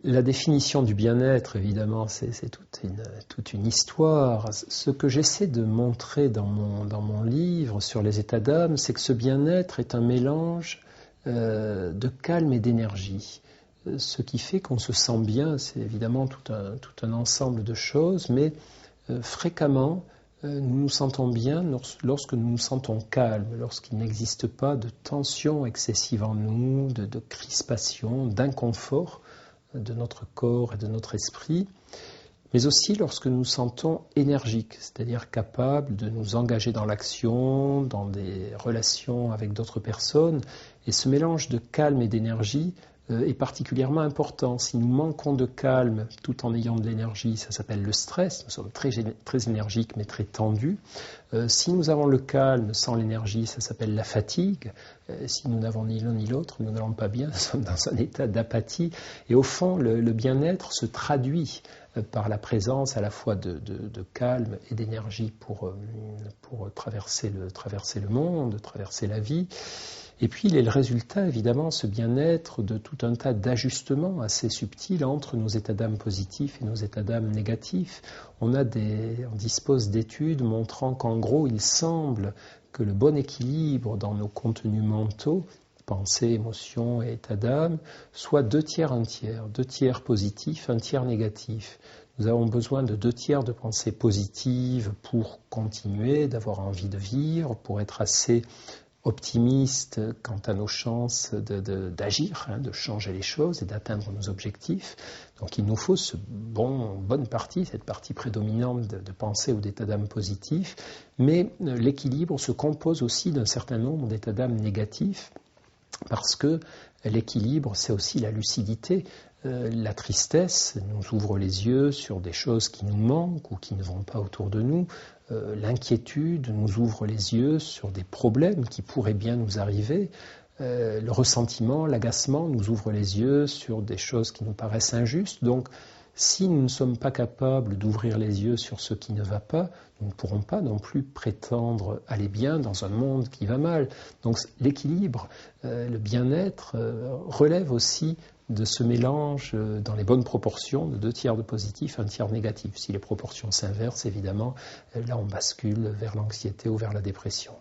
La définition du bien-être, évidemment, c'est toute une histoire. Ce que j'essaie de montrer dans mon livre sur les états d'âme, c'est que ce bien-être est un mélange de calme et d'énergie. Ce qui fait qu'on se sent bien, c'est évidemment tout un ensemble de choses, mais fréquemment, nous nous sentons bien lorsque nous nous sentons calmes, lorsqu'il n'existe pas de tension excessive en nous, de crispation, d'inconfort de notre corps et de notre esprit, mais aussi lorsque nous nous sentons énergiques, c'est-à-dire capables de nous engager dans l'action, dans des relations avec d'autres personnes. Et ce mélange de calme et d'énergie est particulièrement important. Si nous manquons de calme tout en ayant de l'énergie, ça s'appelle le stress. Nous sommes très énergiques mais très tendus. Si nous avons le calme sans l'énergie, ça s'appelle la fatigue. Si nous n'avons ni l'un ni l'autre, nous n'allons pas bien, nous sommes dans un état d'apathie. Et au fond, le bien-être se traduit par la présence à la fois de calme et d'énergie pour traverser le monde, traverser la vie. Et puis il est le résultat, évidemment, ce bien-être de tout un tas d'ajustements assez subtils entre nos états d'âme positifs et nos états d'âme négatifs. On dispose d'études montrant qu'en gros, il semble que le bon équilibre dans nos contenus mentaux, pensée, émotion et état d'âme, soit 2 tiers, 1 tiers. 2 tiers positifs, 1 tiers négatifs. Nous avons besoin de 2 tiers de pensée positive pour continuer, d'avoir envie de vivre, pour être assez optimiste quant à nos chances d'agir, de changer les choses et d'atteindre nos objectifs. Donc il nous faut cette partie prédominante de pensée ou d'état d'âme positif, mais l'équilibre se compose aussi d'un certain nombre d'états d'âme négatifs, parce que l'équilibre, c'est aussi la lucidité. La tristesse nous ouvre les yeux sur des choses qui nous manquent ou qui ne vont pas autour de nous. L'inquiétude nous ouvre les yeux sur des problèmes qui pourraient bien nous arriver. Le ressentiment, l'agacement nous ouvre les yeux sur des choses qui nous paraissent injustes. Donc, si nous ne sommes pas capables d'ouvrir les yeux sur ce qui ne va pas, nous ne pourrons pas non plus prétendre aller bien dans un monde qui va mal. Donc l'équilibre, le bien-être relève aussi de ce mélange dans les bonnes proportions de 2 tiers de positif, 1 tiers de négatif. Si les proportions s'inversent, évidemment, là on bascule vers l'anxiété ou vers la dépression.